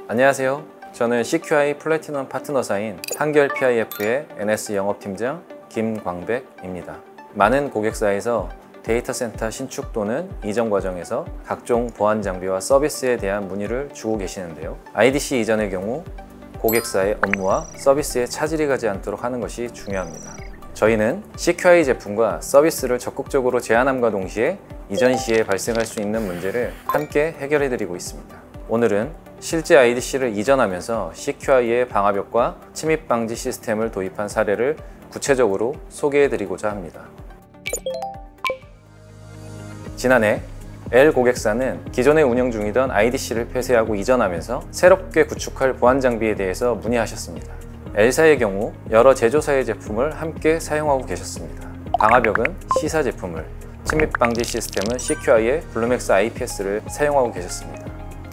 안녕하세요. 저는 CQI 플래티넘 파트너사인 한결 PIF의 NS 영업팀장 김광백입니다. 많은 고객사에서 데이터 센터 신축 또는 이전 과정에서 각종 보안 장비와 서비스에 대한 문의를 주고 계시는데요. IDC 이전의 경우 고객사의 업무와 서비스에 차질이 가지 않도록 하는 것이 중요합니다. 저희는 CQI 제품과 서비스를 적극적으로 제안함과 동시에 이전 시에 발생할 수 있는 문제를 함께 해결해 드리고 있습니다. 오늘은 실제 IDC를 이전하면서 CQI의 방화벽과 침입 방지 시스템을 도입한 사례를 구체적으로 소개해 드리고자 합니다. 지난해 L 고객사는 기존에 운영 중이던 IDC를 폐쇄하고 이전하면서 새롭게 구축할 보안 장비에 대해서 문의하셨습니다. L사의 경우 여러 제조사의 제품을 함께 사용하고 계셨습니다. 방화벽은 C사 제품을, 침입 방지 시스템은 CQI의 블루맥스 IPS를 사용하고 계셨습니다.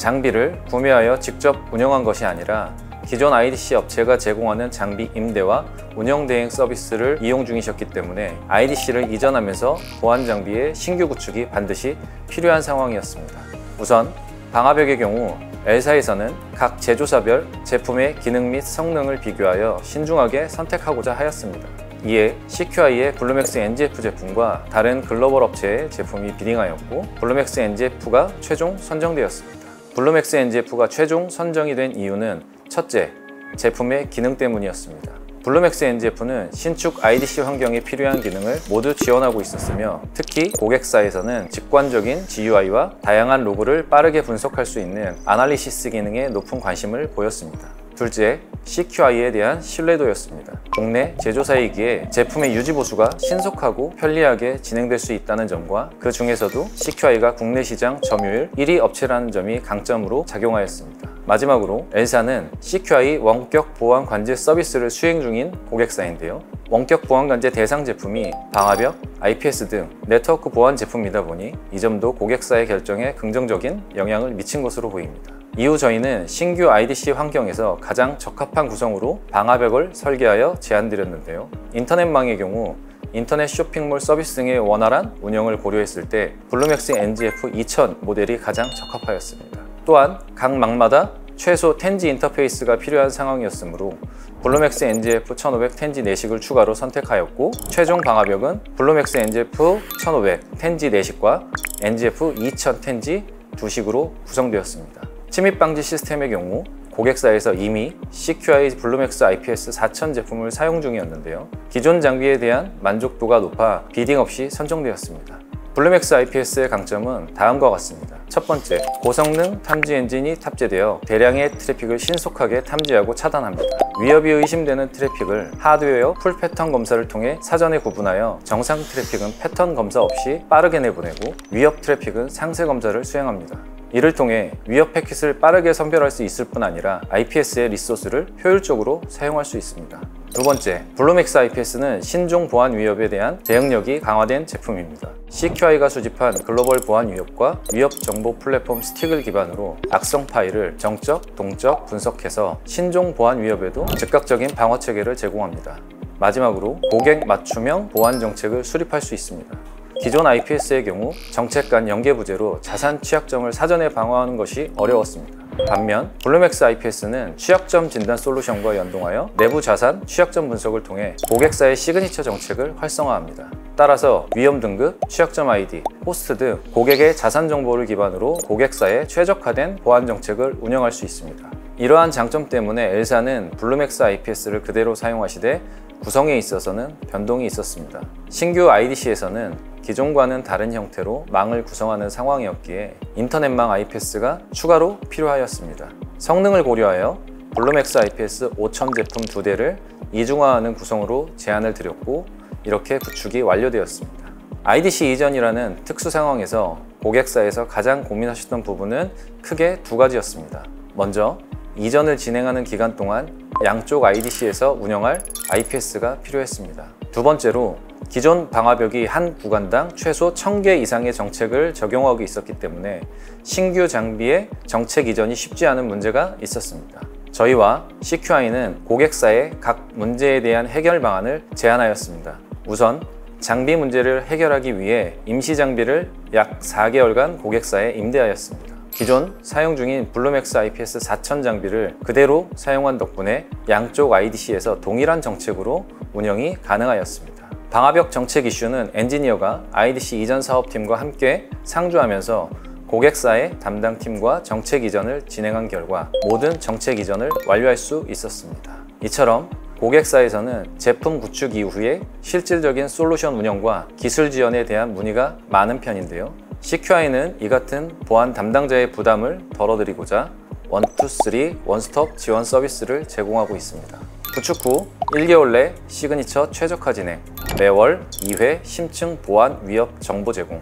장비를 구매하여 직접 운영한 것이 아니라 기존 IDC 업체가 제공하는 장비 임대와 운영 대행 서비스를 이용 중이셨기 때문에 IDC를 이전하면서 보안 장비의 신규 구축이 반드시 필요한 상황이었습니다. 우선 방화벽의 경우 L사에서는 각 제조사별 제품의 기능 및 성능을 비교하여 신중하게 선택하고자 하였습니다. 이에 CQI의 블루맥스 NGF 제품과 다른 글로벌 업체의 제품이 비딩하였고 블루맥스 NGF가 최종 선정되었습니다. 블루맥스 NGF가 최종 선정이 된 이유는 첫째, 제품의 기능 때문이었습니다. 블루맥스 NGF는 신축 IDC 환경에 필요한 기능을 모두 지원하고 있었으며 특히 고객사에서는 직관적인 GUI와 다양한 로그를 빠르게 분석할 수 있는 아날리시스 기능에 높은 관심을 보였습니다. 둘째, CQI에 대한 신뢰도였습니다. 국내 제조사이기에 제품의 유지 보수가 신속하고 편리하게 진행될 수 있다는 점과 그 중에서도 CQI가 국내 시장 점유율 1위 업체라는 점이 강점으로 작용하였습니다. 마지막으로 L사는 CQI 원격 보안 관제 서비스를 수행 중인 고객사인데요. 원격 보안 관제 대상 제품이 방화벽, IPS 등 네트워크 보안 제품이다 보니 이 점도 고객사의 결정에 긍정적인 영향을 미친 것으로 보입니다. 이후 저희는 신규 IDC 환경에서 가장 적합한 구성으로 방화벽을 설계하여 제안드렸는데요. 인터넷망의 경우 인터넷 쇼핑몰 서비스 등의 원활한 운영을 고려했을 때 블루맥스 NGF 2000 모델이 가장 적합하였습니다. 또한 각 망마다 최소 10G 인터페이스가 필요한 상황이었으므로 블루맥스 NGF 1500 10G 내식을 추가로 선택하였고 최종 방화벽은 블루맥스 NGF 1500 10G 내식과 NGF 2000 10G 두 식으로 구성되었습니다. 침입 방지 시스템의 경우 고객사에서 이미 CQI 블루맥스 IPS 4000 제품을 사용 중이었는데요. 기존 장비에 대한 만족도가 높아 비딩 없이 선정되었습니다. 블루맥스 IPS의 강점은 다음과 같습니다. 첫 번째, 고성능 탐지 엔진이 탑재되어 대량의 트래픽을 신속하게 탐지하고 차단합니다. 위협이 의심되는 트래픽을 하드웨어 풀 패턴 검사를 통해 사전에 구분하여 정상 트래픽은 패턴 검사 없이 빠르게 내보내고 위협 트래픽은 상세 검사를 수행합니다. 이를 통해 위협 패킷을 빠르게 선별할 수 있을 뿐 아니라 IPS의 리소스를 효율적으로 사용할 수 있습니다. 두 번째, 블루맥스 IPS는 신종 보안 위협에 대한 대응력이 강화된 제품입니다. CQI가 수집한 글로벌 보안 위협과 위협 정보 플랫폼 스틱을 기반으로 악성 파일을 정적, 동적 분석해서 신종 보안 위협에도 즉각적인 방어 체계를 제공합니다. 마지막으로 고객 맞춤형 보안 정책을 수립할 수 있습니다. 기존 IPS의 경우 정책 간 연계 부재로 자산 취약점을 사전에 방어하는 것이 어려웠습니다. 반면 블루맥스 IPS는 취약점 진단 솔루션과 연동하여 내부 자산 취약점 분석을 통해 고객사의 시그니처 정책을 활성화합니다. 따라서 위험 등급, 취약점 ID, 호스트 등 고객의 자산 정보를 기반으로 고객사의 최적화된 보안 정책을 운영할 수 있습니다. 이러한 장점 때문에 L사는 블루맥스 IPS를 그대로 사용하시되 구성에 있어서는 변동이 있었습니다. 신규 IDC에서는 기존과는 다른 형태로 망을 구성하는 상황이었기에 인터넷망 IPS가 추가로 필요하였습니다. 성능을 고려하여 블루맥스 IPS 5000 제품 2대를 이중화하는 구성으로 제안을 드렸고 이렇게 구축이 완료되었습니다. IDC 이전이라는 특수 상황에서 고객사에서 가장 고민하셨던 부분은 크게 두 가지였습니다. 먼저 이전을 진행하는 기간 동안 양쪽 IDC에서 운영할 IPS가 필요했습니다. 두 번째로 기존 방화벽이 한 구간당 최소 1000개 이상의 정책을 적용하고 있었기 때문에 신규 장비의 정책 이전이 쉽지 않은 문제가 있었습니다. 저희와 CQI는 고객사의 각 문제에 대한 해결 방안을 제안하였습니다. 우선 장비 문제를 해결하기 위해 임시 장비를 약 4개월간 고객사에 임대하였습니다. 기존 사용 중인 블루맥스 IPS 4000 장비를 그대로 사용한 덕분에 양쪽 IDC에서 동일한 정책으로 운영이 가능하였습니다. 방화벽 정책 이슈는 엔지니어가 IDC 이전 사업팀과 함께 상주하면서 고객사의 담당팀과 정책 이전을 진행한 결과 모든 정책 이전을 완료할 수 있었습니다. 이처럼 고객사에서는 제품 구축 이후에 실질적인 솔루션 운영과 기술 지원에 대한 문의가 많은 편인데요. CQI는 이 같은 보안 담당자의 부담을 덜어드리고자 123 원스톱 지원 서비스를 제공하고 있습니다. 구축 후 1개월 내 시그니처 최적화 진행, 매월 2회 심층 보안 위협 정보 제공,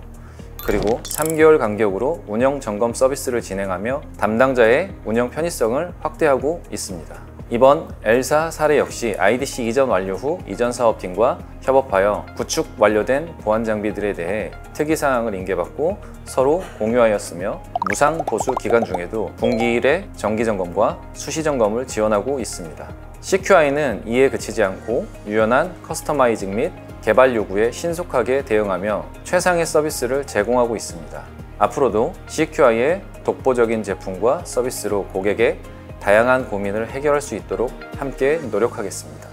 그리고 3개월 간격으로 운영 점검 서비스를 진행하며 담당자의 운영 편의성을 확대하고 있습니다. 이번 L사 사례 역시 IDC 이전 완료 후 이전 사업팀과 협업하여 구축 완료된 보안 장비들에 대해 특이사항을 인계받고 서로 공유하였으며 무상 보수 기간 중에도 분기 1회 정기점검과 수시점검을 지원하고 있습니다. CQI는 이에 그치지 않고 유연한 커스터마이징 및 개발 요구에 신속하게 대응하며 최상의 서비스를 제공하고 있습니다. 앞으로도 CQI의 독보적인 제품과 서비스로 고객의 다양한 고민을 해결할 수 있도록 함께 노력하겠습니다.